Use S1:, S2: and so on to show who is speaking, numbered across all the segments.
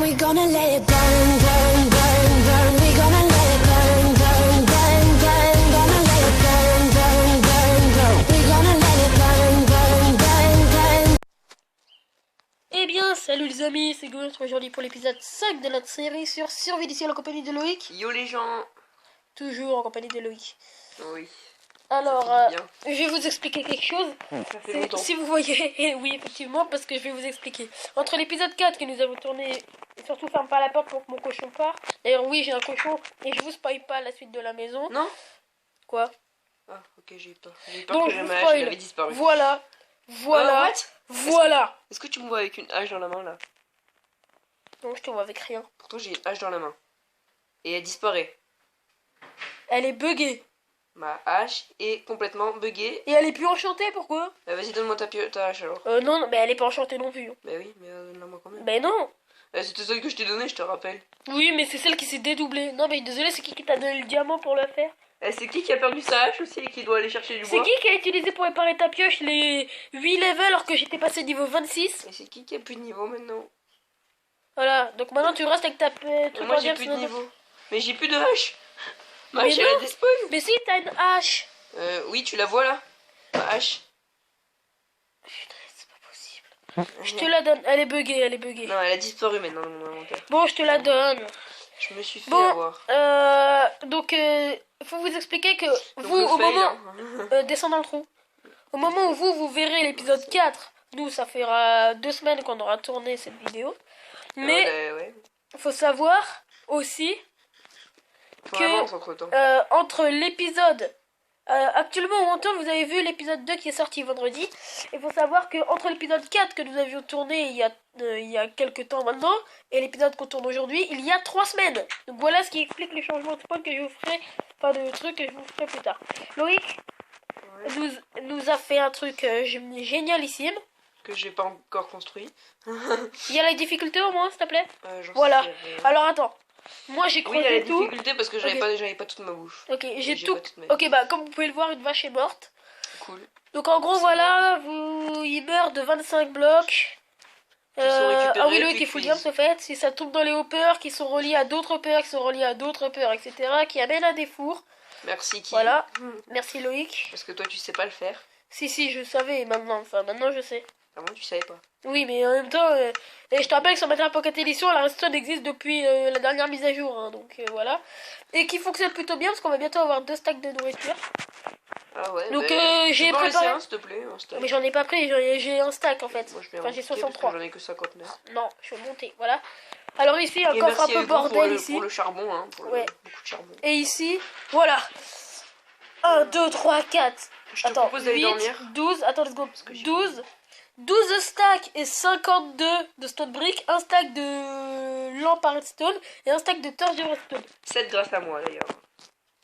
S1: and we're gonna let it burn, burn, burn, burn. We're gonna let it burn, burn, burn, burn. Gonna let it burn, burn, burn, burn. We're gonna let it burn, burn, burn, burn.
S2: Eh bien, salut les amis, c'est Gourd aujourd'hui pour l'épisode 5 de notre série sur Survie d'ici en compagnie de Loïc.
S3: Yo les gens.
S2: Toujours en compagnie de Loïc.
S3: Oui.
S2: Alors,
S3: Ça fait du bien.
S2: je vais vous expliquer quelque chose.
S3: Ça fait longtemps.
S2: Si vous voyez, oui effectivement, parce que je vais vous expliquer. Entre l'épisode 4 que nous avons tourné, et surtout ferme pas la porte pour que mon cochon parte. D'ailleurs oui, j'ai un cochon et je vous spoil pas la suite de la maison.
S3: Non.
S2: Quoi?
S3: Ah ok, j'ai eu peur. J'ai eu peur
S2: Donc
S3: que
S2: je vous
S3: ma hache
S2: spoil.
S3: elle avait disparu.
S2: Voilà.
S3: What?
S2: Voilà.
S3: Est-ce que tu me vois avec une hache dans la main là?
S2: Donc je te vois avec rien.
S3: Pourtant j'ai une hache dans la main. Et elle disparaît.
S2: Elle est buggée.
S3: Ma hache est complètement buggée.
S2: Et elle est plus enchantée, pourquoi?
S3: Vas-y, donne-moi ta hache alors.
S2: Non, mais elle est pas enchantée non plus.
S3: Bah oui, mais donne-la-moi quand même.
S2: Ben non.
S3: C'était celle que je t'ai donnée, je te rappelle.
S2: Oui, mais c'est celle qui s'est dédoublée. Non, mais désolé, c'est qui t'a donné le diamant pour le faire?
S3: C'est qui a perdu sa hache aussi et qui doit aller chercher du
S2: C'est
S3: bois?
S2: qui a utilisé pour réparer ta pioche les 8 levels alors que j'étais passé niveau 26?
S3: Et c'est qui a plus de niveau maintenant?
S2: Voilà, donc maintenant tu restes avec ta
S3: Et moi j'ai plus de niveau. Mais j'ai plus de hache. Ma
S2: Mais
S3: hache
S2: non.
S3: elle a despawn.
S2: Mais si, t'as une hache.
S3: Oui, tu la vois là. Ma hache.
S2: Putain, c'est pas possible. Je te la donne, elle est buggée.
S3: Non, elle a disparu maintenant dans mon inventaire.
S2: Bon, je te la donne.
S3: Je me suis fait
S2: Bon,
S3: avoir.
S2: donc, faut vous expliquer que
S3: Donc
S2: vous,
S3: le
S2: au
S3: fail,
S2: moment...
S3: hein.
S2: descends dans le trou. Au moment où vous verrez l'épisode 4, nous, ça fera 2 semaines qu'on aura tourné cette vidéo. Mais,
S3: Ouais.
S2: faut savoir aussi
S3: Faut
S2: que
S3: avance entre temps.
S2: entre l'épisode actuellement où on tourne, vous avez vu l'épisode 2 qui est sorti vendredi. Il faut savoir que entre l'épisode 4 que nous avions tourné il y a quelques temps maintenant et l'épisode qu'on tourne aujourd'hui, il y a 3 semaines. Donc voilà ce qui explique les changements de spawn que je vous ferai, enfin de trucs que je vous ferai plus tard. Loïc nous a fait un truc génialissime.
S3: Que j'ai pas encore construit.
S2: Il y a la difficulté au moins, s'il te plaît.
S3: J'en
S2: Voilà.
S3: sais rien.
S2: Alors attends. Moi j'ai
S3: Oui, il y a la
S2: creusé tout.
S3: difficulté parce que j'avais
S2: Ok.
S3: pas toute ma bouche.
S2: Ok, j'ai
S3: J'ai
S2: tout.
S3: pas toute ma
S2: Ok, bah comme vous pouvez le voir, une vache est morte.
S3: Cool.
S2: Donc en gros voilà, il meurt de 25 blocs.
S3: Qui sont récupérés,
S2: Ah oui, Loïc
S3: puis
S2: il faut le
S3: freeze.
S2: dire ce fait, si ça tombe dans les hoppers qui sont reliés à d'autres hoppers, qui sont reliés à d'autres hoppers, etc. qui amènent à des fours.
S3: Merci qui.
S2: Voilà, merci Loïc.
S3: Parce que toi tu sais pas le faire.
S2: Si, je savais maintenant, enfin maintenant je sais.
S3: Avant tu savais pas.
S2: Oui, mais en même temps, et je te rappelle que sur Matériel Pocket Edition, la redstone existe depuis la dernière mise à jour, hein, donc voilà. Et qui fonctionne plutôt bien parce qu'on va bientôt avoir 2 stacks de nourriture.
S3: Ah ouais.
S2: Donc,
S3: tu
S2: j'ai
S3: peux en laisser
S2: préparé-
S3: un s'il te plaît, un stack.
S2: Mais j'en ai pas pris, j'ai un stack en fait.
S3: Moi je vais
S2: Enfin, j'ai
S3: en monter,
S2: 63.
S3: parce que j'en ai que 59.
S2: Non, je vais monter, voilà. Alors ici, un
S3: Et
S2: coffre un
S3: merci à
S2: peu
S3: Hugo pour
S2: bordel
S3: le,
S2: ici.
S3: pour le charbon, hein,
S2: Ouais.
S3: beaucoup de charbon.
S2: Et ici, voilà. 1, 2, 3, 4.
S3: Je te
S2: Attends,
S3: propose d'aller
S2: 8,
S3: dormir.
S2: 12, attends 2 secondes.
S3: que j'ai
S2: 12 stacks et 52 de stone brick, un stack de lampe à redstone et un stack de torche de redstone.
S3: 7 grâce à moi d'ailleurs.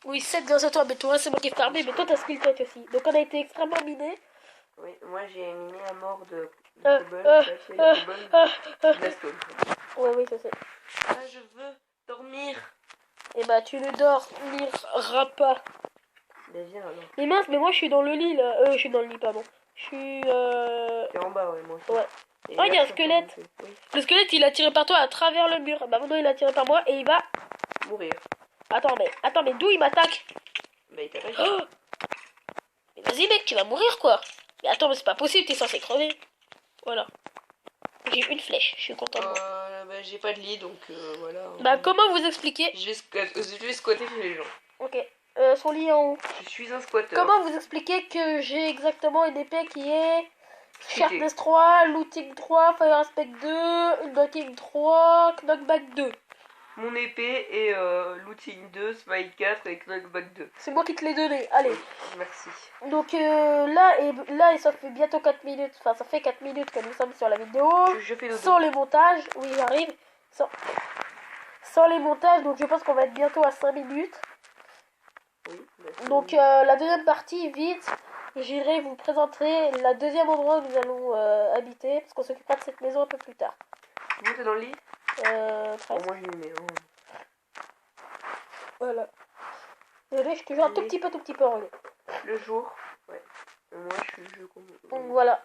S2: Oui, 7 grâce à toi, mais toi c'est moi qui ai farmé, mais toi t'as skill touch aussi. Donc on a été extrêmement miné.
S3: Oui, moi j'ai miné à mort de
S2: Euh,
S3: cobble,
S2: euh,
S3: de cobble, de la stone.
S2: Ouais, oui, je sais.
S3: Ah, je veux dormir.
S2: Et bah tu ne dormiras pas.
S3: Mais viens alors.
S2: Mais mince, mais moi je suis dans le lit là. Je suis dans le lit, pardon. Je suis
S3: T'es en bas, ouais, moi aussi.
S2: Ouais.
S3: Et
S2: Oh, il y a un
S3: là,
S2: squelette.
S3: Oui.
S2: Le squelette il a tiré par toi à travers le mur. Bah maintenant il a tiré par moi et il va...
S3: Mourir.
S2: Attends, mais d'où il m'attaque?
S3: Bah, il t'attaque.
S2: Oh, mais vas-y mec, tu vas mourir quoi. Mais attends, mais c'est pas possible, t'es censé crever. Voilà. J'ai une flèche, je suis content de moi.
S3: Bah, j'ai pas de lit donc voilà.
S2: Bah comment vous expliquer?
S3: Je vais squatter chez les gens.
S2: Ok. Son lit en haut.
S3: Je suis un squatteur.
S2: Comment vous expliquer que j'ai exactement une épée qui est
S3: Cheaté.
S2: Sharpness 3, Looting 3, Fire Aspect 2, Knocking 3, Knockback 2.
S3: Mon épée est Looting 2, Smite 4 et Knockback 2.
S2: C'est moi qui te l'ai donné, allez.
S3: Merci.
S2: Donc là, ça fait bientôt 4 minutes, enfin ça fait 4 minutes que nous sommes sur la vidéo.
S3: Je fais le
S2: Sans les montages, oui j'arrive. Sans les montages, donc je pense qu'on va être bientôt à 5 minutes.
S3: Oui, merci.
S2: Donc la deuxième partie, vite, j'irai vous présenter la deuxième endroit où nous allons habiter, parce qu'on s'occupera de cette maison un peu plus tard.
S3: Vous t'es dans le lit?
S2: Presque.
S3: Moi j'ai mis.
S2: Voilà. Désolé, je suis toujours un tout petit peu relou.
S3: Le jour, ouais. Moi je
S2: Donc voilà.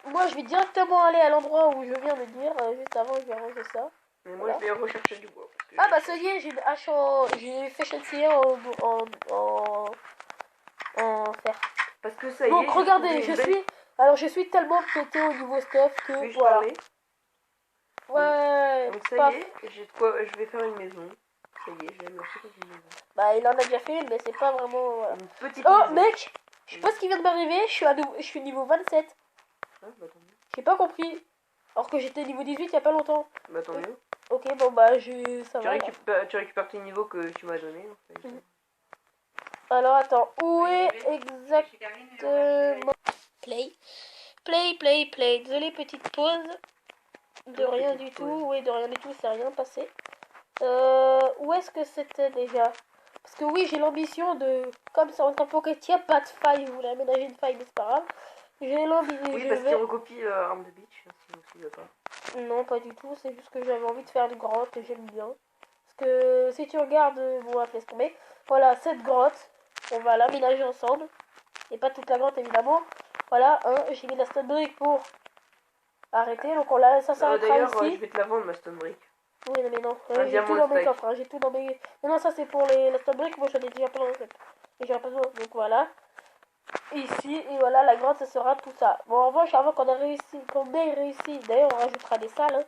S2: Moi je vais directement aller à l'endroit où je viens de dire. Juste avant, je vais ranger ça.
S3: Mais moi,
S2: Voilà.
S3: je vais rechercher du bois. Parce que
S2: Ah bah ça y est, j'ai une hache en... J'ai fait châssis en fer.
S3: Parce que ça y est.
S2: Donc
S3: j'ai
S2: regardez,
S3: trouvé une belle-
S2: Alors je suis tellement pété au niveau stuff que...
S3: Puis-je
S2: Voilà.
S3: parler
S2: Ouais,
S3: Donc ça
S2: paf.
S3: y est, j'ai de quoi. Je vais faire une maison. Ça y est, je vais me lancer dans une maison.
S2: Bah il en a déjà fait une, mais c'est pas vraiment... Voilà.
S3: Une petite
S2: Oh
S3: maison.
S2: mec, je sais pas ce qui vient de m'arriver, je suis niveau 27.
S3: Ah, bah tant mieux.
S2: J'ai pas compris. Alors que j'étais niveau 18 il y a pas longtemps.
S3: Bah tant mieux.
S2: Ok, bon bah ça
S3: Tu
S2: va. Là.
S3: récupères tes niveaux que tu m'as donnés. En fait.
S2: Mhm. Alors attends, où est exactement... Play. Désolé, petite pause. De
S3: Toute
S2: rien
S3: petite
S2: du
S3: pause.
S2: tout. Oui, de rien du tout, c'est rien passé. Où est-ce que c'était déjà? Parce que oui, j'ai l'ambition de... Comme ça, en tant Pocket, il n'y a pas de faille. Je voulais aménager une faille, mais c'est pas grave. J'ai l'ambition...
S3: Oui, parce qu'il recopie Arm de Beach, si vous ne pas.
S2: Non, pas du tout. C'est juste que j'avais envie de faire une grotte et j'aime bien. Parce que si tu regardes... Bon, laisse tomber. Voilà, cette grotte. On va l'aménager ensemble. Et pas toute la grotte, évidemment. Voilà, j'ai mis la stone brick pour arrêter. Donc ça s'arrêtera
S3: D'ailleurs,
S2: ici.
S3: je vais te la vendre, ma stone brick.
S2: Oui, non, mais non.
S3: Un
S2: J'ai
S3: diamant
S2: tout dans mes
S3: stack.
S2: coffres. J'ai tout dans mes... Non, ça c'est pour la stone brick. Moi, j'en ai déjà plein en fait. Et j'en ai pas besoin. Donc voilà. Ici, et voilà, la grotte, ça sera tout ça. Bon, en revanche, avant qu'on ait réussi, d'ailleurs, on rajoutera des salles, hein,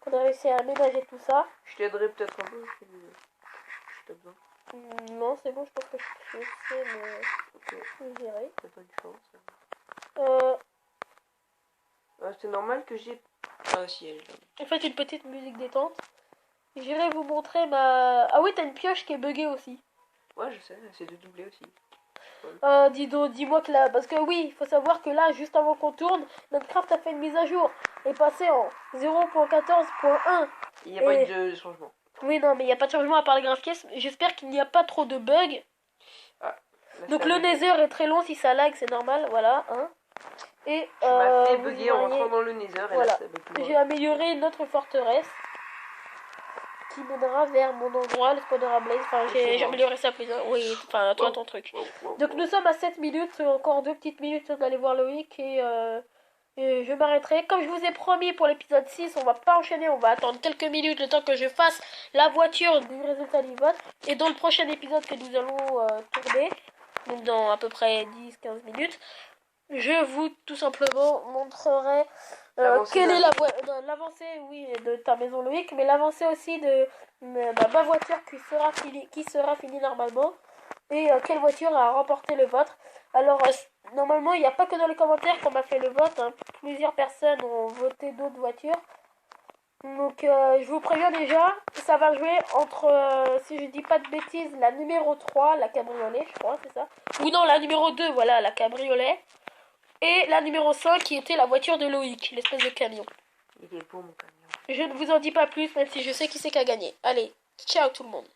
S2: qu'on ait réussi à aménager tout ça.
S3: Je t'aiderai peut-être un peu. Si t'as besoin.
S2: Non, c'est bon, je pense que je sais, mais
S3: Ok,
S2: je dirais.
S3: c'est pas différent. Ça.
S2: Euh,
S3: C'est normal que j'ai. Ah, si, elle est là.
S2: en fait, une petite musique détente. J'irai vous montrer ma... Ah oui, t'as une pioche qui est buggée aussi.
S3: Ouais, je sais, c'est de doubler aussi.
S2: Dis-moi que là... Parce que oui, il faut savoir que là, juste avant qu'on tourne, Minecraft a fait une mise à jour. Est passé en 0.14.1.
S3: Il n'y a pas
S2: Et-
S3: eu de changement.
S2: Oui, non, mais il n'y a pas de changement à part le graphisme. J'espère qu'il n'y a pas trop de bugs.
S3: Là,
S2: Donc
S3: ça
S2: le
S3: a bugué.
S2: nether est très long, si ça lag, c'est normal, voilà. Hein. Et
S3: Tu m'as fait
S2: vous
S3: bugger en
S2: voyez,
S3: rentrant dans le nether et
S2: voilà.
S3: là ça bug tout.
S2: j'ai amélioré notre forteresse qui mènera vers mon endroit, le spawner à Blaze. Enfin,
S3: C'est
S2: j'ai
S3: bon.
S2: amélioré ça plus. Oui, enfin, toi, ton truc. Donc nous sommes à 7 minutes, encore 2 petites minutes d'aller voir Loïc et je m'arrêterai. Comme je vous ai promis pour l'épisode 6, on va pas enchaîner, on va attendre quelques minutes le temps que je fasse la voiture du résultat du vote. Et dans le prochain épisode que nous allons tourner, donc dans à peu près 10-15 minutes, je vous tout simplement montrerai
S3: L'avancée
S2: quelle
S3: de
S2: est
S3: la
S2: l'avancée, oui, de ta maison Loïc, mais l'avancée aussi de ma voiture qui sera finie normalement. Et quelle voiture a remporté le vote. Alors, normalement, il n'y a pas que dans les commentaires qu'on m'a fait le vote. Hein. Plusieurs personnes ont voté d'autres voitures. Donc, je vous préviens déjà, ça va jouer entre, si je dis pas de bêtises, la numéro 3, la cabriolet, je crois, c'est ça. Ou non, la numéro 2, voilà, la cabriolet. Et la numéro 5, qui était la voiture de Loïc, l'espèce de camion.
S3: Il est beau mon camion.
S2: Je ne vous en dis pas plus, même si je sais qui c'est qui a gagné. Allez, ciao tout le monde.